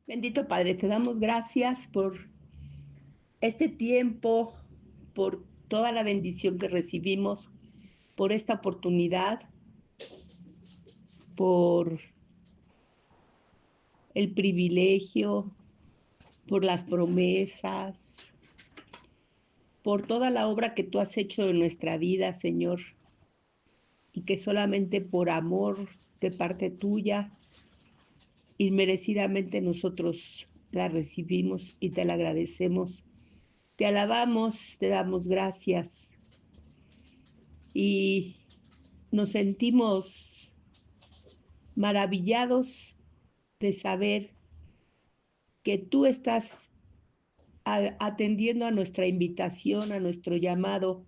Bendito Padre, te damos gracias por este tiempo, por toda la bendición que recibimos, por esta oportunidad, por el privilegio, por las promesas, por toda la obra que tú has hecho en nuestra vida, Señor, y que solamente por amor de parte tuya, inmerecidamente nosotros la recibimos y te la agradecemos. Te alabamos, te damos gracias y nos sentimos maravillados de saber que tú estás atendiendo a nuestra invitación, a nuestro llamado,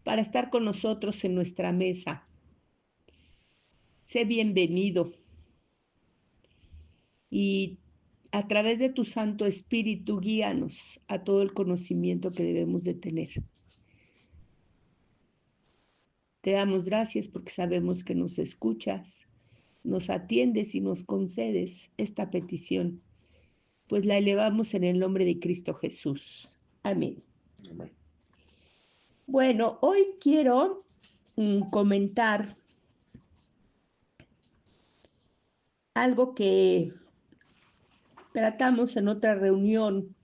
para estar con nosotros en nuestra mesa. Sé bienvenido y a través de tu Santo Espíritu guíanos a todo el conocimiento que debemos de tener. Te damos gracias porque sabemos que nos escuchas, nos atiendes y nos concedes esta petición, pues la elevamos en el nombre de Cristo Jesús. Amén. Amén. Bueno, hoy quiero comentar algo que tratamos en otra reunión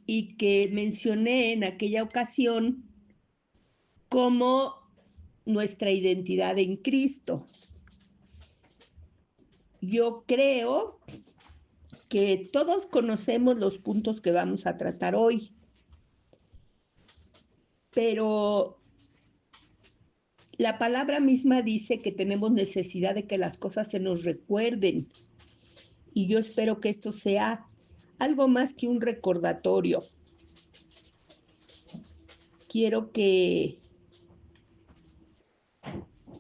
y que mencioné en aquella ocasión como nuestra identidad en Cristo. Yo creo que todos conocemos los puntos que vamos a tratar hoy, pero la palabra misma dice que tenemos necesidad de que las cosas se nos recuerden, y yo espero que esto sea algo más que un recordatorio. Quiero que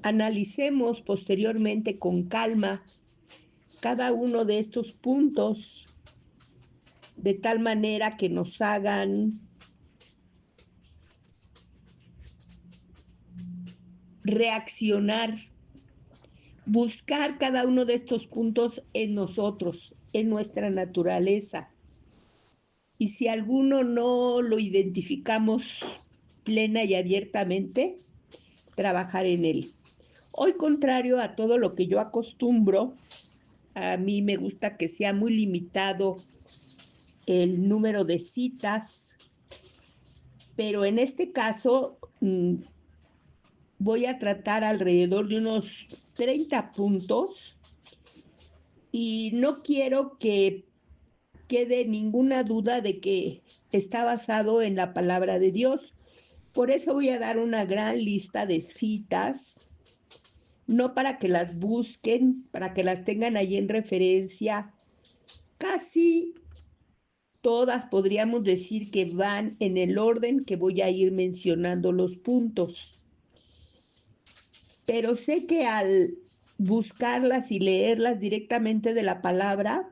analicemos posteriormente con calma cada uno de estos puntos, de tal manera que nos hagan reaccionar, buscar cada uno de estos puntos en nosotros, en nuestra naturaleza. Y si alguno no lo identificamos plena y abiertamente, trabajar en él. Hoy, contrario a todo lo que yo acostumbro, a mí me gusta que sea muy limitado el número de citas, pero en este caso voy a tratar alrededor de unos 30 puntos y no quiero que quede ninguna duda de que está basado en la palabra de Dios. Por eso voy a dar una gran lista de citas, no para que las busquen, para que las tengan ahí en referencia. Casi todas podríamos decir que van en el orden que voy a ir mencionando los puntos. Pero sé que al buscarlas y leerlas directamente de la palabra,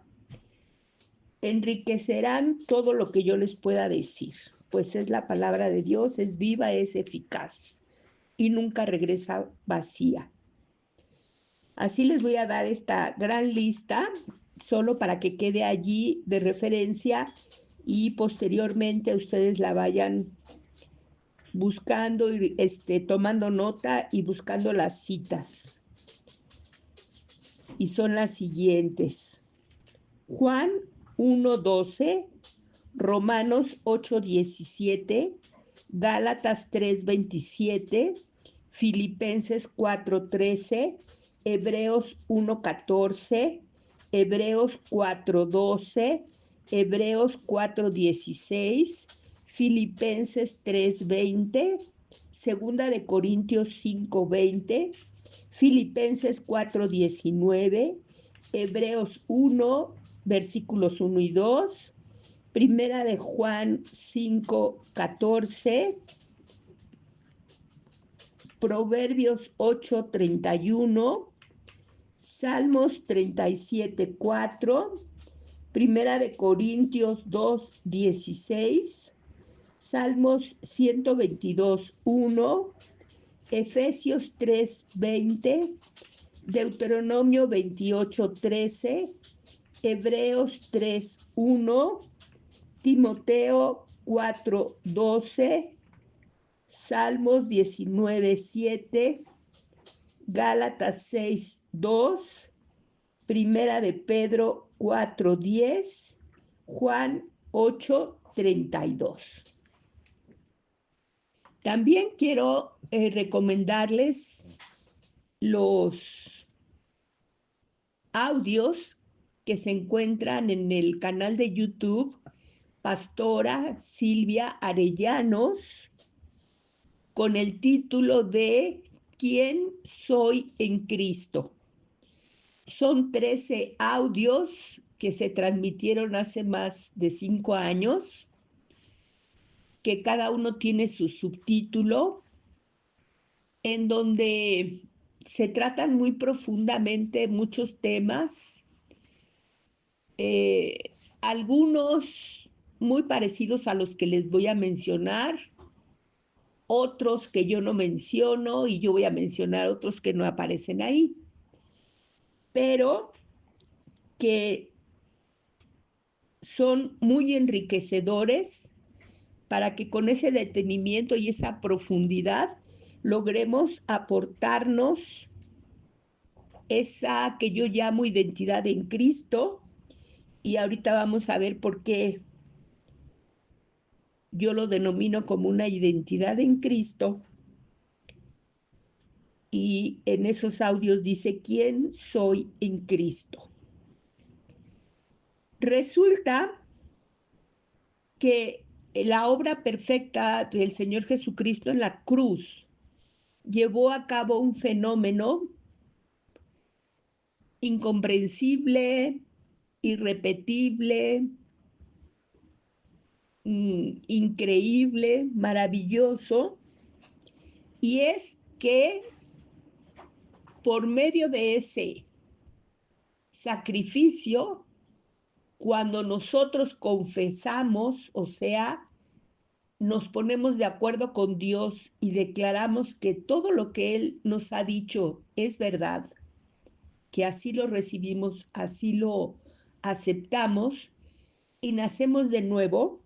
enriquecerán todo lo que yo les pueda decir, pues es la palabra de Dios, es viva, es eficaz y nunca regresa vacía. Así les voy a dar esta gran lista, solo para que quede allí de referencia y posteriormente ustedes la vayan buscando, tomando nota y buscando las citas. Y son las siguientes: Juan 1:12, Romanos 8:17, Gálatas 3:27, Filipenses 4:13, Hebreos 1:14, Hebreos 4:12, Hebreos 4:16, Filipenses 3:20, Segunda de Corintios 5:20, Filipenses 4:19, Hebreos 1, versículos 1 y 2, Primera de Juan 5:14, Proverbios 8:31, Salmos 37:4, Primera de Corintios 2:16, Salmos 122:1, Efesios 3:20, Deuteronomio 28:13, Hebreos 3:1, Timoteo 4:12, Salmos 19:7, Gálatas 6:2, Primera de Pedro 4:10, Juan 8:32. También quiero recomendarles los audios que se encuentran en el canal de YouTube Pastora Silvia Arellanos con el título de ¿Quién soy en Cristo? Son 13 audios que se transmitieron hace más de 5 años, que cada uno tiene su subtítulo, en donde se tratan muy profundamente muchos temas, algunos muy parecidos a los que les voy a mencionar, otros que yo no menciono y yo voy a mencionar otros que no aparecen ahí, pero que son muy enriquecedores para que con ese detenimiento y esa profundidad logremos aportarnos esa que yo llamo identidad en Cristo, y ahorita vamos a ver por qué yo lo denomino como una identidad en Cristo. Y en esos audios dice, ¿quién soy en Cristo? Resulta que la obra perfecta del Señor Jesucristo en la cruz llevó a cabo un fenómeno incomprensible, irrepetible, increíble, maravilloso, y es que por medio de ese sacrificio, cuando nosotros confesamos, o sea, nos ponemos de acuerdo con Dios y declaramos que todo lo que Él nos ha dicho es verdad, que así lo recibimos, así lo aceptamos y nacemos de nuevo,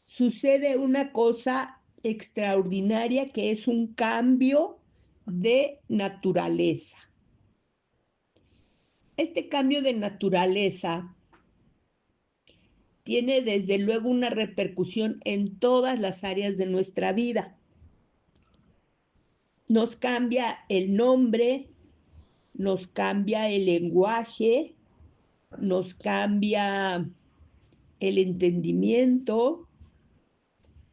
sucede una cosa extraordinaria que es un cambio de naturaleza. Este cambio de naturaleza tiene desde luego una repercusión en todas las áreas de nuestra vida. Nos cambia el nombre, nos cambia el lenguaje, nos cambia el entendimiento,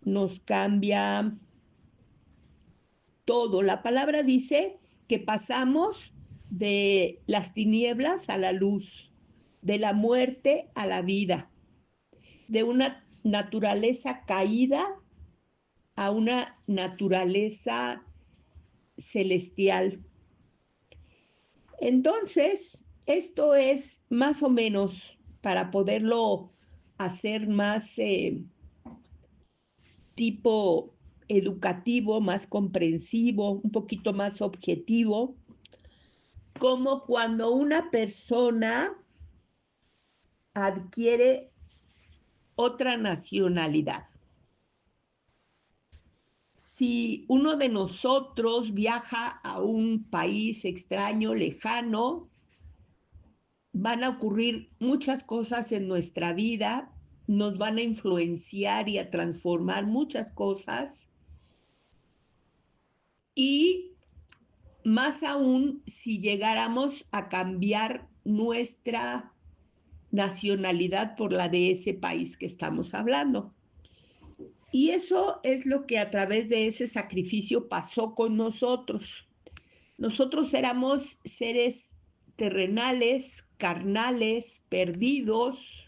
nos cambia todo. La palabra dice que pasamos de las tinieblas a la luz, de la muerte a la vida, de una naturaleza caída a una naturaleza celestial. Entonces, esto es más o menos para poderlo hacer más tipo educativo, más comprensivo, un poquito más objetivo, como cuando una persona adquiere otra nacionalidad. Si uno de nosotros viaja a un país extraño, lejano, van a ocurrir muchas cosas en nuestra vida, nos van a influenciar y a transformar muchas cosas, y más aún si llegáramos a cambiar nuestra nacionalidad por la de ese país que estamos hablando. Y eso es lo que a través de ese sacrificio pasó con nosotros. Nosotros éramos seres terrenales, carnales, perdidos,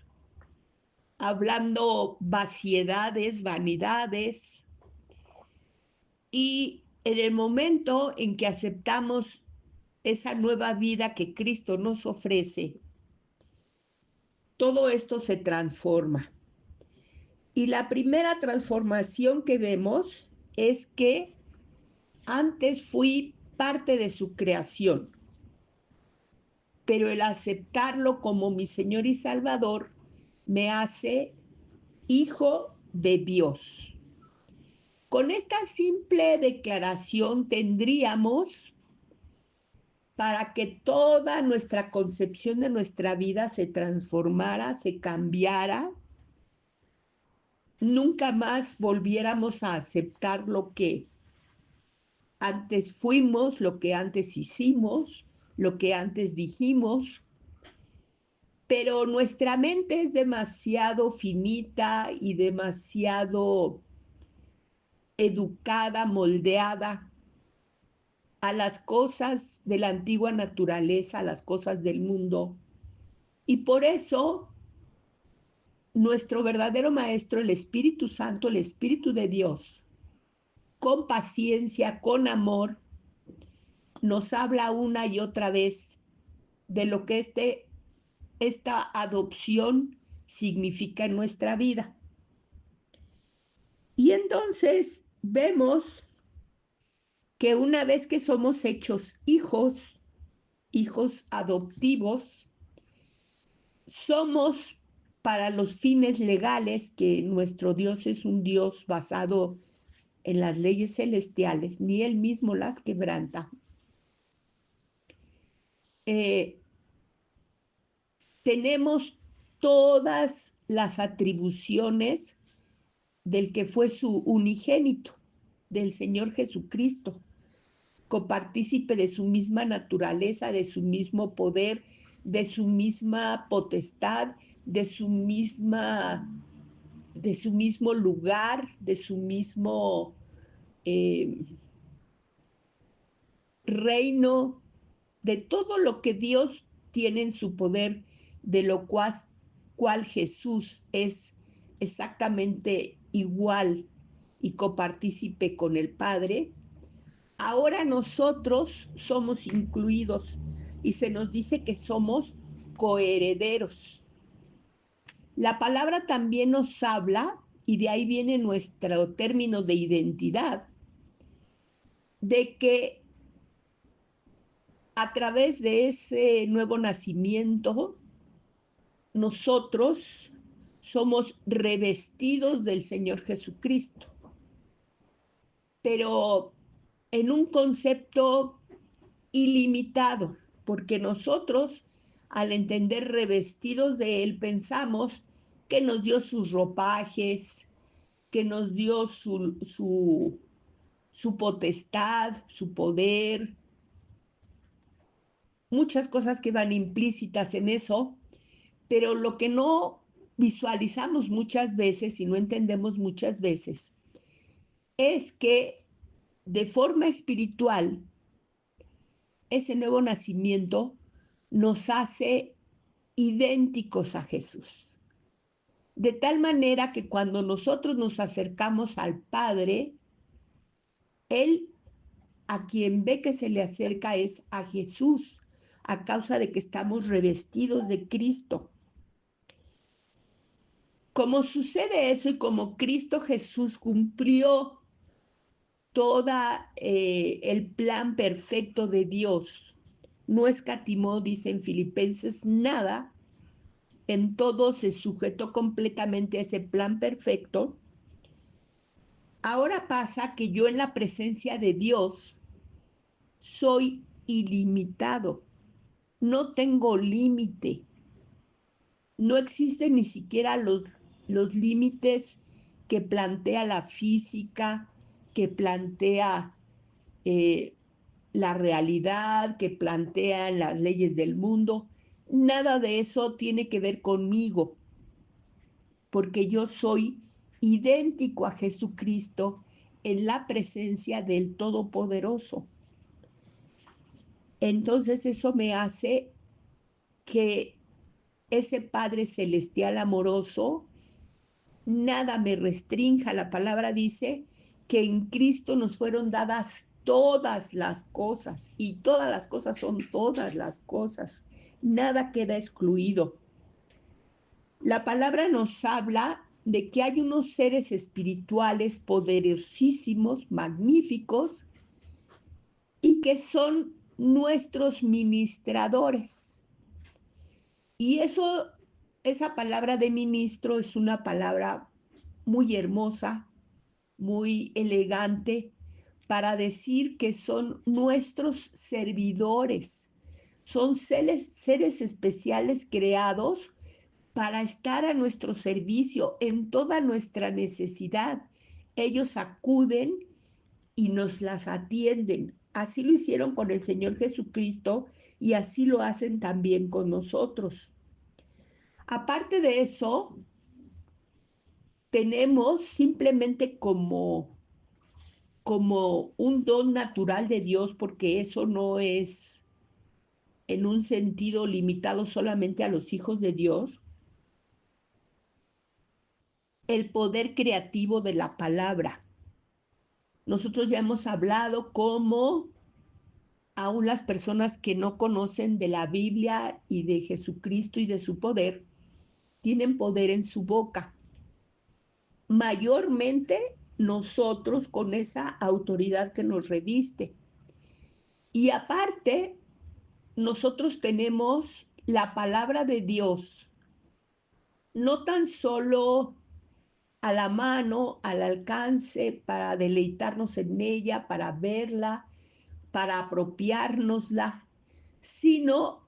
hablando vaciedades, vanidades. Y en el momento en que aceptamos esa nueva vida que Cristo nos ofrece, todo esto se transforma. Y la primera transformación que vemos es que antes fui parte de su creación. pero el aceptarlo como mi Señor y Salvador me hace hijo de Dios. Con esta simple declaración tendríamos para que toda nuestra concepción de nuestra vida se transformara, se cambiara, nunca más volviéramos a aceptar lo que antes fuimos, lo que antes hicimos, lo que antes dijimos, pero nuestra mente es demasiado finita y demasiado educada, moldeada a las cosas de la antigua naturaleza, a las cosas del mundo. Y por eso nuestro verdadero maestro, el Espíritu Santo, el Espíritu de Dios, con paciencia, con amor, nos habla una y otra vez de lo que esta adopción significa en nuestra vida. Y entonces vemos que una vez que somos hechos hijos adoptivos, somos para los fines legales, que nuestro Dios es un Dios basado en las leyes celestiales, ni Él mismo las quebranta. Tenemos todas las atribuciones del que fue su unigénito, del Señor Jesucristo, copartícipe de su misma naturaleza, de su mismo poder, de su misma potestad, de su mismo lugar, de su mismo reino, de todo lo que Dios tiene en su poder, de lo cual Jesús es exactamente igual y copartícipe con el Padre. Ahora nosotros somos incluidos y se nos dice que somos coherederos. La palabra también nos habla, y de ahí viene nuestro término de identidad, de que a través de ese nuevo nacimiento, nosotros somos revestidos del Señor Jesucristo, pero en un concepto ilimitado, porque nosotros, al entender revestidos de Él, pensamos que nos dio sus ropajes, que nos dio su potestad, su poder, muchas cosas que van implícitas en eso, pero lo que no visualizamos muchas veces y no entendemos muchas veces es que de forma espiritual ese nuevo nacimiento nos hace idénticos a Jesús. De tal manera que cuando nosotros nos acercamos al Padre, Él a quien ve que se le acerca es a Jesús, a causa de que estamos revestidos de Cristo. Como sucede eso y como Cristo Jesús cumplió todo el plan perfecto de Dios, no escatimó, dice en Filipenses, nada, en todo se sujetó completamente a ese plan perfecto. Ahora pasa que yo en la presencia de Dios soy ilimitado, no tengo límite, no existen ni siquiera los límites que plantea la física, que plantea la realidad, que plantean las leyes del mundo. Nada de eso tiene que ver conmigo, porque yo soy idéntico a Jesucristo en la presencia del Todopoderoso. Entonces eso me hace que ese Padre Celestial amoroso, nada me restrinja. La palabra dice que en Cristo nos fueron dadas todas las cosas, y todas las cosas son todas las cosas. Nada queda excluido. La palabra nos habla de que hay unos seres espirituales poderosísimos, magníficos, y que son nuestros ministradores. Y esa palabra de ministro es una palabra muy hermosa, muy elegante, para decir que son nuestros servidores, son seres especiales creados para estar a nuestro servicio en toda nuestra necesidad. Ellos acuden y nos las atienden. Así lo hicieron con el Señor Jesucristo y así lo hacen también con nosotros. Aparte de eso, tenemos simplemente como un don natural de Dios, porque eso no es en un sentido limitado solamente a los hijos de Dios, el poder creativo de la palabra. Nosotros ya hemos hablado cómo aún las personas que no conocen de la Biblia y de Jesucristo y de su poder, tienen poder en su boca. Mayormente nosotros con esa autoridad que nos reviste. Y aparte, nosotros tenemos la palabra de Dios, no tan solo a la mano, al alcance, para deleitarnos en ella, para verla, para apropiárnosla, sino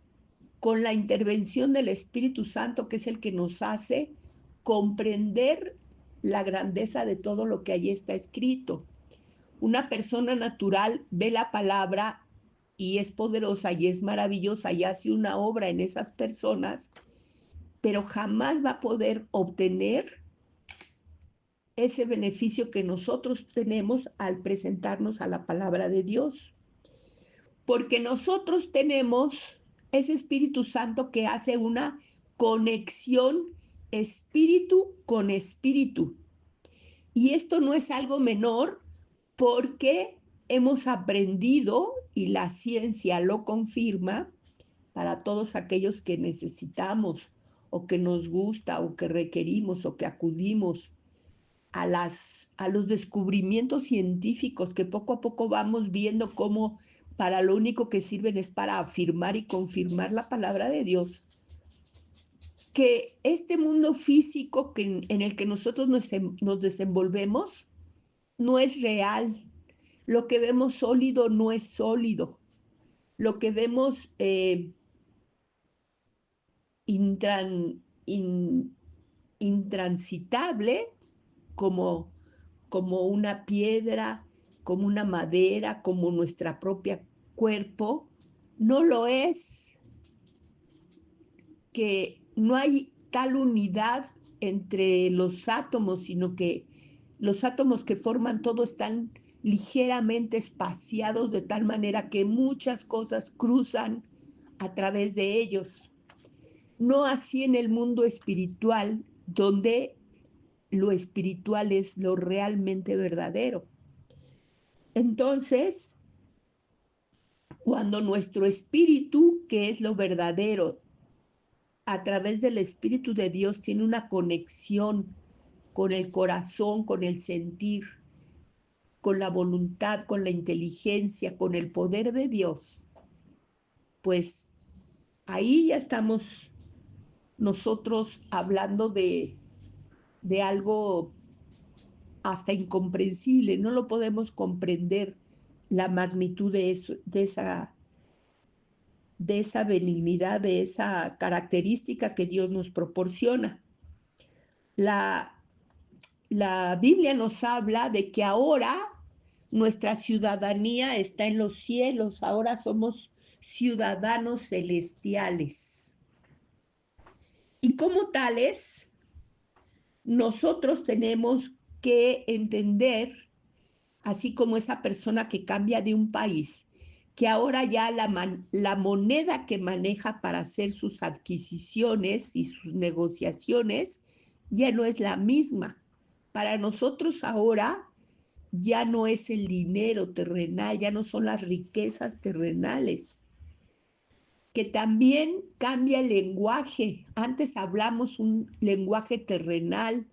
con la intervención del Espíritu Santo, que es el que nos hace comprender la grandeza de todo lo que allí está escrito. Una persona natural ve la palabra y es poderosa y es maravillosa y hace una obra en esas personas, pero jamás va a poder obtener ese beneficio que nosotros tenemos al presentarnos a la palabra de Dios. Porque nosotros tenemos ese Espíritu Santo que hace una conexión espíritu con espíritu. Y esto no es algo menor porque hemos aprendido, y la ciencia lo confirma, para todos aquellos que necesitamos o que nos gusta o que requerimos o que acudimos a los descubrimientos científicos que poco a poco vamos viendo cómo para lo único que sirven es para afirmar y confirmar la palabra de Dios, que este mundo físico en el que nosotros nos desenvolvemos no es real. Lo que vemos sólido no es sólido. Lo que vemos intran, in, intransitable como, como una piedra, como una madera, como nuestra propia cuerpo, no lo es. Que no hay tal unidad entre los átomos, sino que los átomos que forman todo están ligeramente espaciados de tal manera que muchas cosas cruzan a través de ellos. No así en el mundo espiritual, donde lo espiritual es lo realmente verdadero. Entonces, cuando nuestro espíritu, que es lo verdadero, a través del Espíritu de Dios tiene una conexión con el corazón, con el sentir, con la voluntad, con la inteligencia, con el poder de Dios, pues ahí ya estamos nosotros hablando de algo hasta incomprensible, no lo podemos comprender la magnitud de eso, de esa benignidad, de esa característica que Dios nos proporciona. La Biblia nos habla de que ahora nuestra ciudadanía está en los cielos, ahora somos ciudadanos celestiales. Y como tales, nosotros tenemos que entender, así como esa persona que cambia de un país, que ahora ya la moneda que maneja para hacer sus adquisiciones y sus negociaciones ya no es la misma. Para nosotros ahora ya no es el dinero terrenal, ya no son las riquezas terrenales, que también cambia el lenguaje. Antes hablamos un lenguaje terrenal,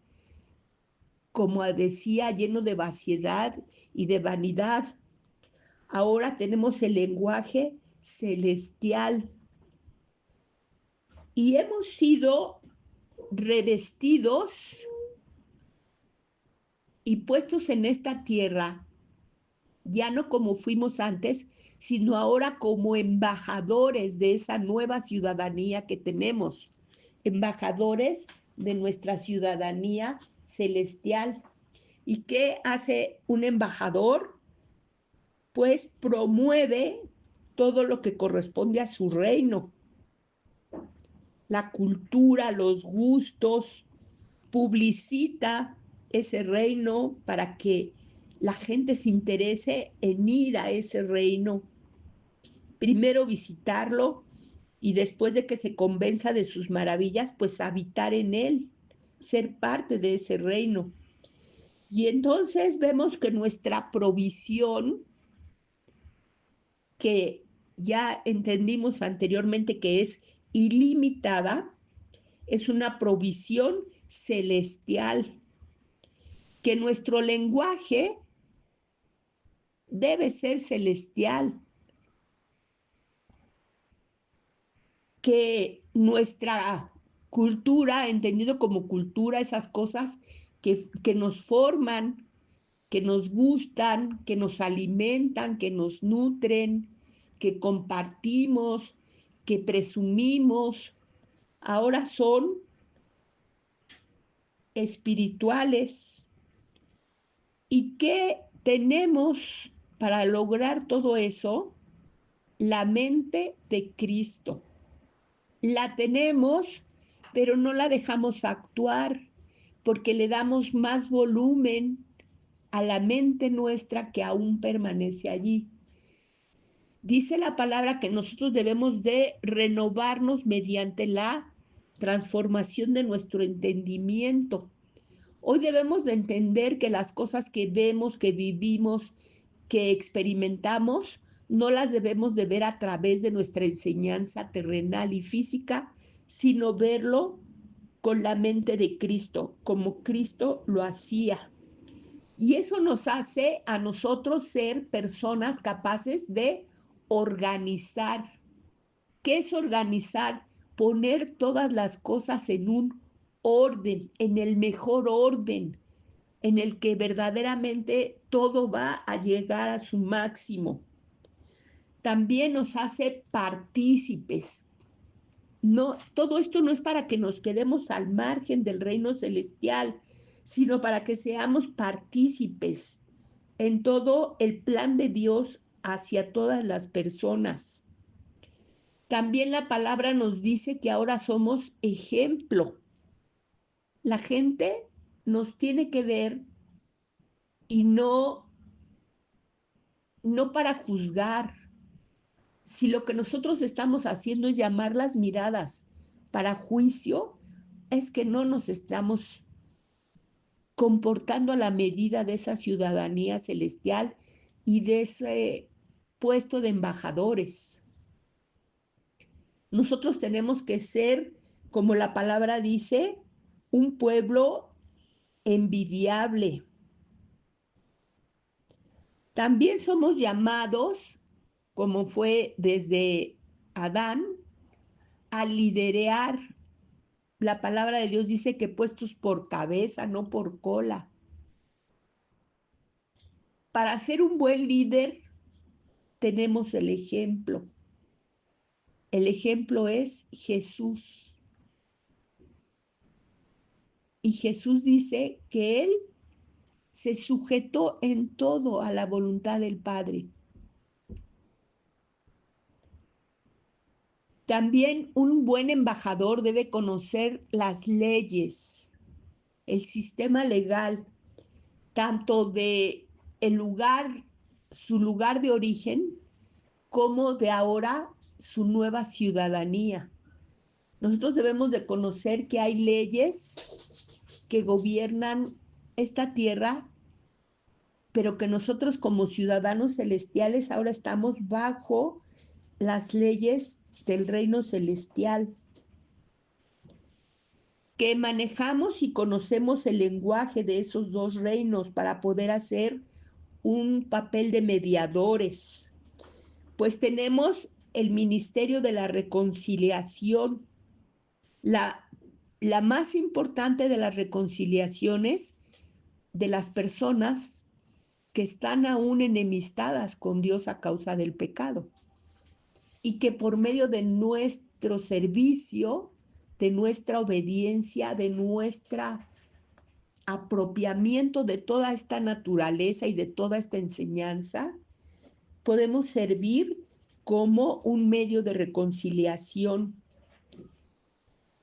como decía, lleno de vaciedad y de vanidad. Ahora tenemos el lenguaje celestial. y hemos sido revestidos y puestos en esta tierra, ya no como fuimos antes, sino ahora como embajadores de esa nueva ciudadanía que tenemos, embajadores de nuestra ciudadanía celestial. ¿Y qué hace un embajador? Pues promueve todo lo que corresponde a su reino, la cultura, los gustos, publicita ese reino para que la gente se interese en ir a ese reino, primero visitarlo y después de que se convenza de sus maravillas, pues habitar en él, ser parte de ese reino. Y entonces vemos que nuestra provisión, que ya entendimos anteriormente que es ilimitada, es una provisión celestial, que nuestro lenguaje debe ser celestial, que nuestra cultura, entendido como cultura, esas cosas que nos forman, que nos gustan, que nos alimentan, que nos nutren, que compartimos, que presumimos, ahora son espirituales. ¿Y qué tenemos para lograr todo eso? La mente de Cristo. La tenemos, pero no la dejamos actuar porque le damos más volumen a la mente nuestra que aún permanece allí. Dice la palabra que nosotros debemos de renovarnos mediante la transformación de nuestro entendimiento. Hoy debemos de entender que las cosas que vemos, que vivimos, que experimentamos, no las debemos de ver a través de nuestra enseñanza terrenal y física, sino verlo con la mente de Cristo, como Cristo lo hacía. Y eso nos hace a nosotros ser personas capaces de organizar. ¿Qué es organizar? Poner todas las cosas en un orden, en el mejor orden, en el que verdaderamente todo va a llegar a su máximo. También nos hace partícipes. No, todo esto no es para que nos quedemos al margen del reino celestial, sino para que seamos partícipes en todo el plan de Dios hacia todas las personas. También la palabra nos dice que ahora somos ejemplo. La gente nos tiene que ver y no para juzgar. Si lo que nosotros estamos haciendo es llamar las miradas para juicio, es que no nos estamos comportando a la medida de esa ciudadanía celestial y de ese puesto de embajadores. Nosotros tenemos que ser, como la palabra dice, un pueblo envidiable. También somos llamados, como fue desde Adán, a liderar. La palabra de Dios dice que puestos por cabeza, no por cola. Para ser un buen líder tenemos el ejemplo. El ejemplo es Jesús. Y Jesús dice que Él se sujetó en todo a la voluntad del Padre. También un buen embajador debe conocer las leyes, el sistema legal, tanto de el lugar, su lugar de origen, como de ahora su nueva ciudadanía. Nosotros debemos de conocer que hay leyes que gobiernan esta tierra, pero que nosotros como ciudadanos celestiales ahora estamos bajo las leyes del reino celestial, que manejamos y conocemos el lenguaje de esos dos reinos para poder hacer un papel de mediadores. Pues tenemos el ministerio de la reconciliación, La, la más importante de las reconciliaciones de las personas que están aún enemistadas con Dios a causa del pecado y que por medio de nuestro servicio, de nuestra obediencia, de nuestro apropiamiento de toda esta naturaleza y de toda esta enseñanza, podemos servir como un medio de reconciliación,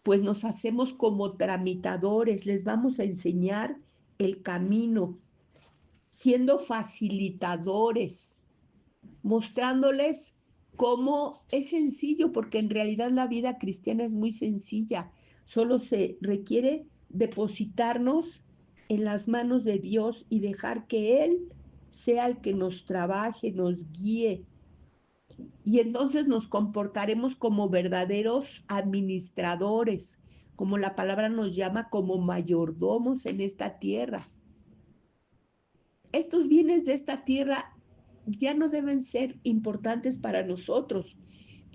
pues nos hacemos como tramitadores, les vamos a enseñar el camino, siendo facilitadores, mostrándoles cómo es sencillo, porque en realidad la vida cristiana es muy sencilla, solo se requiere depositarnos en las manos de Dios y dejar que Él sea el que nos trabaje, nos guíe. Y entonces nos comportaremos como verdaderos administradores, como la palabra nos llama, como mayordomos en esta tierra. Estos bienes de esta tierra ya no deben ser importantes para nosotros,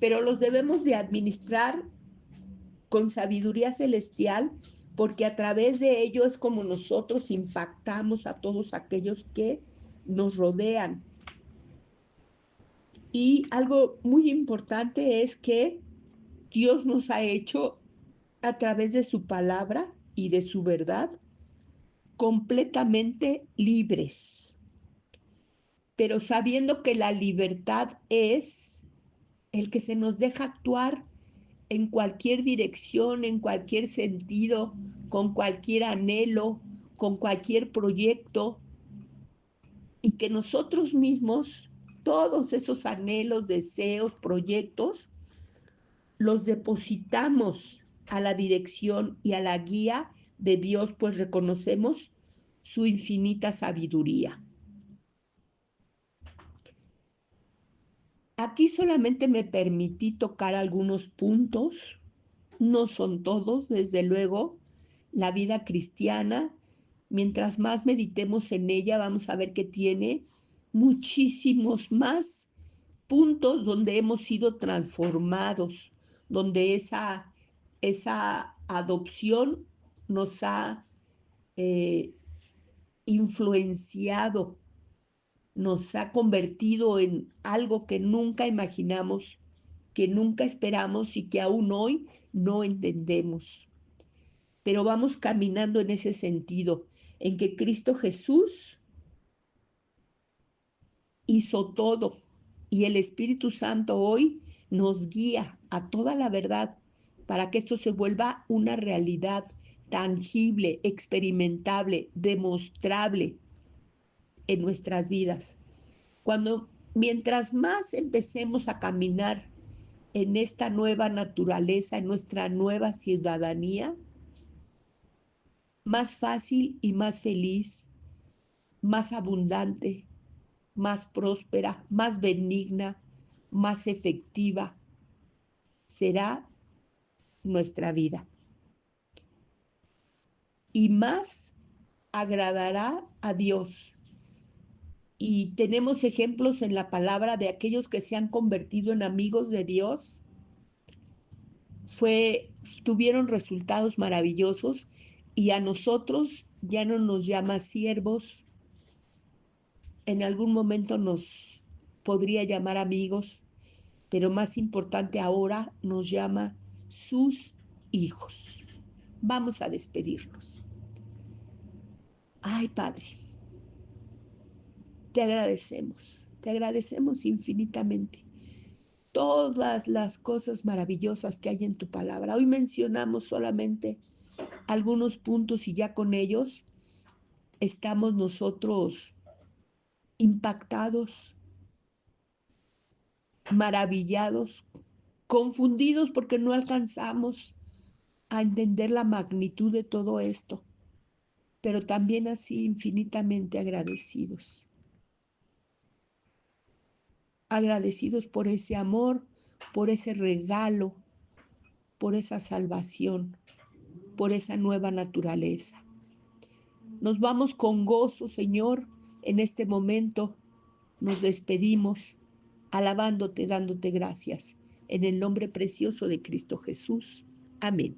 pero los debemos de administrar con sabiduría celestial, porque a través de ello es como nosotros impactamos a todos aquellos que nos rodean. Y algo muy importante es que Dios nos ha hecho a través de su palabra y de su verdad completamente libres, pero sabiendo que la libertad es el que se nos deja actuar en cualquier dirección, en cualquier sentido, con cualquier anhelo, con cualquier proyecto, y que nosotros mismos, todos esos anhelos, deseos, proyectos, los depositamos a la dirección y a la guía de Dios, pues reconocemos su infinita sabiduría. Aquí solamente me permití tocar algunos puntos, no son todos, desde luego. La vida cristiana, mientras más meditemos en ella, vamos a ver que tiene muchísimos más puntos donde hemos sido transformados, donde esa adopción nos ha influenciado, nos ha convertido en algo que nunca imaginamos, que nunca esperamos y que aún hoy no entendemos. Pero vamos caminando en ese sentido, en que Cristo Jesús hizo todo y el Espíritu Santo hoy nos guía a toda la verdad para que esto se vuelva una realidad tangible, experimentable, demostrable en nuestras vidas. Mientras más empecemos a caminar en esta nueva naturaleza, en nuestra nueva ciudadanía, más fácil y más feliz, más abundante, más próspera, más benigna, más efectiva será nuestra vida. Y más agradará a Dios. Y tenemos ejemplos en la palabra de aquellos que se han convertido en amigos de Dios. Tuvieron resultados maravillosos y a nosotros ya no nos llama siervos. En algún momento nos podría llamar amigos, pero más importante ahora nos llama sus hijos. Vamos a despedirnos. Ay, Padre, te agradecemos infinitamente todas las cosas maravillosas que hay en tu palabra. Hoy mencionamos solamente algunos puntos y ya con ellos estamos nosotros impactados, maravillados, confundidos porque no alcanzamos a entender la magnitud de todo esto, pero también así infinitamente agradecidos. Agradecidos por ese amor, por ese regalo, por esa salvación, por esa nueva naturaleza. Nos vamos con gozo, Señor, en este momento. Nos despedimos, alabándote, dándote gracias, en el nombre precioso de Cristo Jesús. Amén.